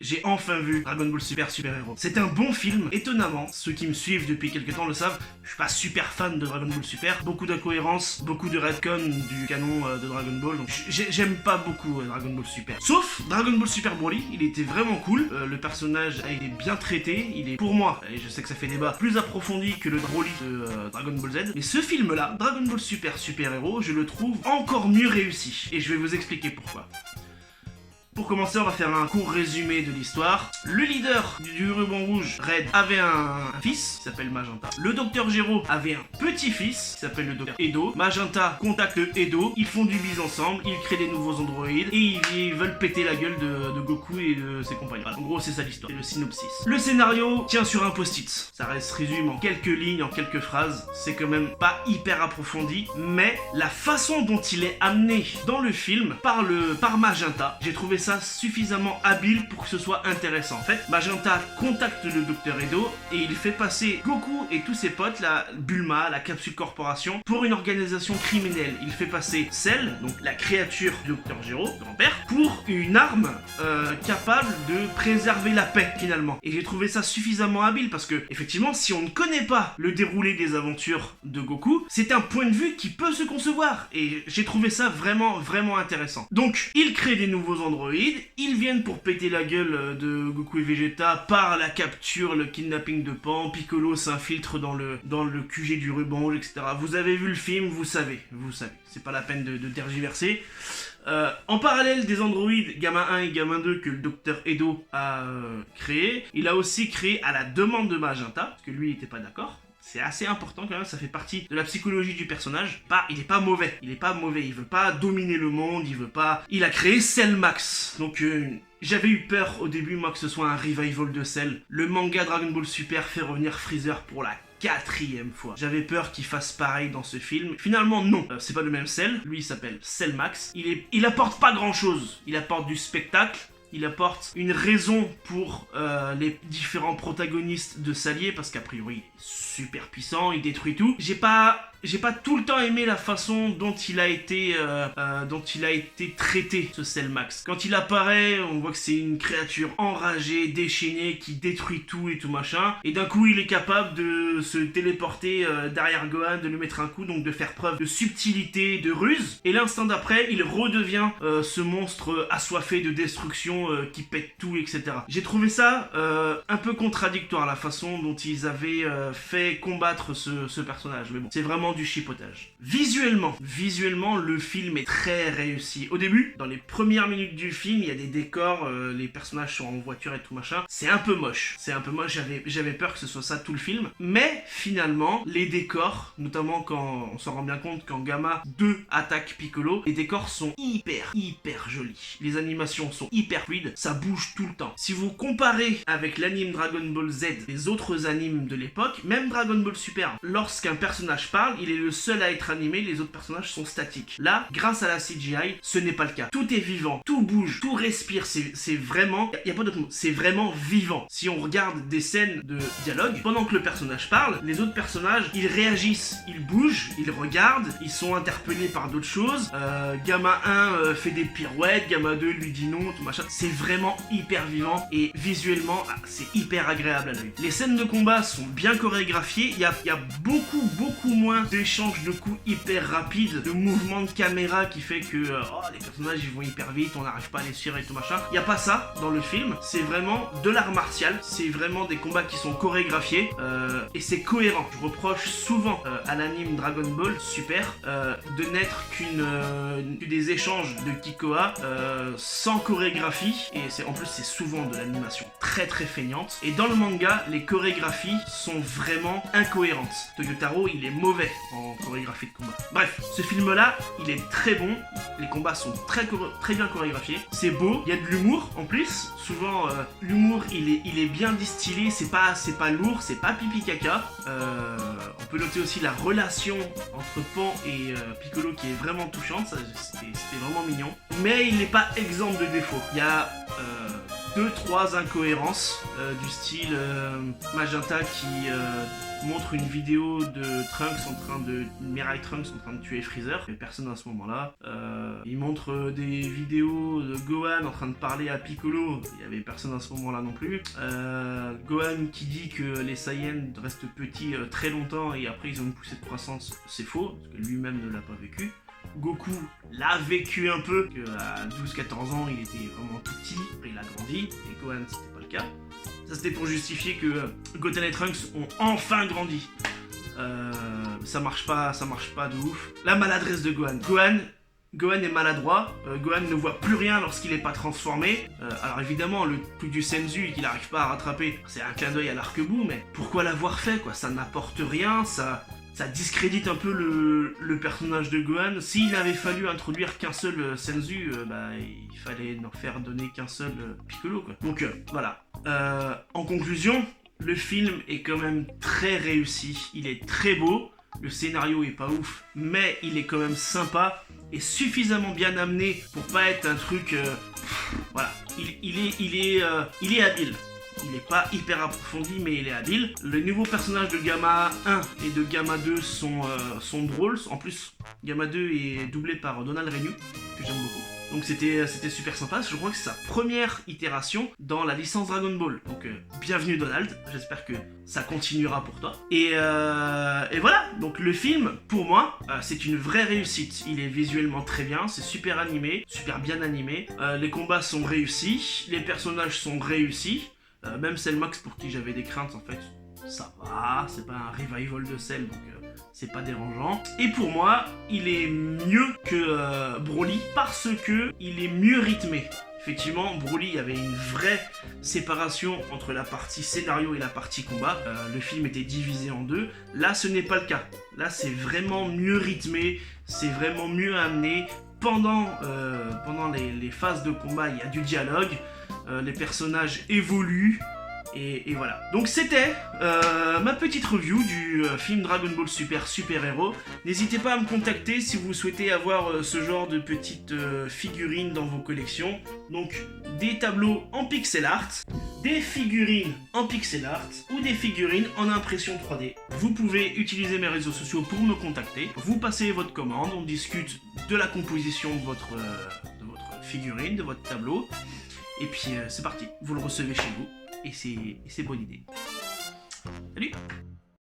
J'ai enfin vu Dragon Ball Super Super Hero. C'est un bon film, étonnamment. Ceux qui me suivent depuis quelques temps le savent, je suis pas super fan de Dragon Ball Super. Beaucoup d'incohérences, beaucoup de retcon du canon de Dragon Ball. Donc j'aime pas beaucoup Dragon Ball Super. Sauf Dragon Ball Super Broly, il était vraiment cool. Le personnage a été bien traité. Il est pour moi, et je sais que ça fait débat, plus approfondi que le Broly de Dragon Ball Z. Mais ce film-là, Dragon Ball Super Super Hero, je le trouve encore mieux réussi. Et je vais vous expliquer pourquoi. Pour commencer, on va faire un court résumé de l'histoire. Le leader du ruban rouge, Red, avait un fils qui s'appelle Magenta. Le docteur Gero avait un petit-fils qui s'appelle le docteur Edo. Magenta contacte Edo, ils font du bise ensemble, ils créent des nouveaux androïdes et ils veulent péter la gueule de Goku et de ses compagnons. Voilà. En gros, c'est ça l'histoire, c'est le synopsis. Le scénario tient sur un post-it. Ça reste résume en quelques lignes, en quelques phrases. C'est quand même pas hyper approfondi, mais la façon dont il est amené dans le film par Magenta, j'ai trouvé ça suffisamment habile pour que ce soit intéressant. En fait, Magenta contacte le docteur Edo et il fait passer Goku et tous ses potes, la Bulma, la Capsule Corporation, pour une organisation criminelle. Il fait passer Cell, donc la créature du docteur Gero, grand-père, pour une arme capable de préserver la paix finalement. Et j'ai trouvé ça suffisamment habile parce que, effectivement, si on ne connaît pas le déroulé des aventures de Goku, c'est un point de vue qui peut se concevoir. Et j'ai trouvé ça vraiment intéressant. Donc, il crée des nouveaux androïdes. Ils viennent pour péter la gueule de Goku et Vegeta par la capture, le kidnapping de Pan. Piccolo s'infiltre dans le QG du ruban rouge, etc. Vous avez vu le film, vous savez. C'est pas la peine de tergiverser. En parallèle des androïdes Gamma 1 et Gamma 2 que le docteur Edo a créé, il a aussi créé à la demande de Magenta, parce que lui il était pas d'accord. C'est assez important quand même, ça fait partie de la psychologie du personnage. Il est pas mauvais, il veut pas dominer le monde, il a créé Cell Max. Donc j'avais eu peur au début moi que ce soit un revival de Cell. Le manga Dragon Ball Super fait revenir Freezer pour la 4e fois. J'avais peur qu'il fasse pareil dans ce film. Finalement, non. C'est pas le même Cell. Lui, il s'appelle Cell Max. Il apporte pas grand chose. Il apporte du spectacle. Il apporte une raison pour les différents protagonistes de s'allier, parce qu'a priori, il est super puissant, il détruit tout. J'ai pas tout le temps aimé la façon dont il a été traité, ce Cell Max. Quand il apparaît, on voit que c'est une créature enragée, déchaînée, qui détruit tout et tout machin. Et d'un coup, il est capable de se téléporter derrière Gohan, de lui mettre un coup, donc de faire preuve de subtilité, de ruse. Et l'instant d'après, il redevient ce monstre assoiffé de destruction qui pète tout, etc. J'ai trouvé ça un peu contradictoire, la façon dont ils avaient fait combattre ce personnage. Mais bon, c'est vraiment du chipotage. Visuellement, le film est très réussi. Au début, dans les premières minutes du film, il y a des décors, les personnages sont en voiture et tout machin. C'est un peu moche. J'avais peur que ce soit ça tout le film. Mais finalement, les décors, notamment quand on s'en rend bien compte, quand Gamma 2 attaque Piccolo, les décors sont hyper jolis. Les animations sont hyper fluides, ça bouge tout le temps. Si vous comparez avec l'anime Dragon Ball Z, les autres animes de l'époque, même Dragon Ball Super, lorsqu'un personnage parle, il est le seul à être animé, les autres personnages sont statiques. Là, grâce à la CGI, ce n'est pas le cas. Tout est vivant, tout bouge, tout respire, c'est vraiment... Il n'y a pas d'autre mot, c'est vraiment vivant. Si on regarde des scènes de dialogue, pendant que le personnage parle, les autres personnages, ils réagissent, ils bougent, ils regardent, ils sont interpellés par d'autres choses. Gamma 1 fait des pirouettes, Gamma 2 lui dit non, tout machin. C'est vraiment hyper vivant et visuellement, c'est hyper agréable à l'œil. Les scènes de combat sont bien chorégraphiées, il y a beaucoup moins d'échanges de coups hyper rapides, de mouvements de caméra qui fait que les personnages ils vont hyper vite, on n'arrive pas à les suivre et tout machin. Il n'y a pas ça dans le film, c'est vraiment de l'art martial, c'est vraiment des combats qui sont chorégraphiés et c'est cohérent. Je reproche souvent à l'anime Dragon Ball Super de n'être que des échanges de Kikoa sans chorégraphie, et en plus c'est souvent de l'animation très feignante, et dans le manga les chorégraphies sont vraiment incohérentes. Toyotaro il est mauvais en chorégraphie de combat. Bref, ce film là il est très bon, les combats sont très bien chorégraphiés, c'est beau, il y a de l'humour en plus, souvent l'humour il est bien distillé, c'est pas lourd, c'est pas pipi caca. On peut noter aussi la relation entre Pan et Piccolo qui est vraiment touchante, c'était vraiment mignon, mais il n'est pas exempt de défauts. Il y a 2-3 incohérences du style Magenta qui montre une vidéo de Mirai Trunks en train de tuer Freezer, et personne à ce moment-là. Il montre des vidéos de Gohan en train de parler à Piccolo, il y avait personne à ce moment-là non plus. Gohan qui dit que les Saiyans restent petits très longtemps et après ils ont une poussée de croissance, c'est faux, parce que lui-même ne l'a pas vécu. Goku l'a vécu un peu, qu'à 12-14 ans il était vraiment tout petit, après il a grandi, et Gohan c'était pas le cas. Ça c'était pour justifier que Goten et Trunks ont enfin grandi. Ça marche pas de ouf. La maladresse de Gohan. Gohan est maladroit, Gohan ne voit plus rien lorsqu'il n'est pas transformé. Alors évidemment, le truc du Senzu qu'il n'arrive pas à rattraper, c'est un clin d'œil à l'arc-bout, mais pourquoi l'avoir fait quoi? Ça n'apporte rien, ça discrédite un peu le personnage de Gohan. S'il avait fallu introduire qu'un seul Senzu, il fallait n'en faire donner qu'un seul Piccolo quoi. Donc voilà. En conclusion, le film est quand même très réussi, il est très beau, le scénario est pas ouf, mais il est quand même sympa et suffisamment bien amené pour pas être un truc... voilà, il est habile. Il n'est pas hyper approfondi, mais il est habile. Les nouveaux personnages de Gamma 1 et de Gamma 2 sont drôles. En plus, Gamma 2 est doublé par Donald Renew, que j'aime beaucoup. Donc c'était super sympa. Je crois que c'est sa première itération dans la licence Dragon Ball. Donc bienvenue Donald, j'espère que ça continuera pour toi. Et voilà, donc le film, pour moi, c'est une vraie réussite. Il est visuellement très bien, c'est super animé, super bien animé. Les combats sont réussis, les personnages sont réussis. Même Cellmax pour qui j'avais des craintes en fait, ça va, c'est pas un revival de Cell donc c'est pas dérangeant. Et pour moi, il est mieux que Broly parce que il est mieux rythmé. Effectivement, Broly avait une vraie séparation entre la partie scénario et la partie combat. Le film était divisé en deux. Là, ce n'est pas le cas. Là, c'est vraiment mieux rythmé, c'est vraiment mieux amené. Pendant les phases de combat, il y a du dialogue. Les personnages évoluent et voilà. Donc c'était ma petite review du film Dragon Ball Super Super Hero. N'hésitez pas à me contacter si vous souhaitez avoir ce genre de petites figurines dans vos collections. Donc des tableaux en pixel art, des figurines en pixel art ou des figurines en impression 3D. Vous pouvez utiliser mes réseaux sociaux pour me contacter. Vous passez votre commande, on discute de la composition de votre figurine, de votre tableau. Et puis c'est parti, vous le recevez chez vous, et c'est bonne idée. Salut!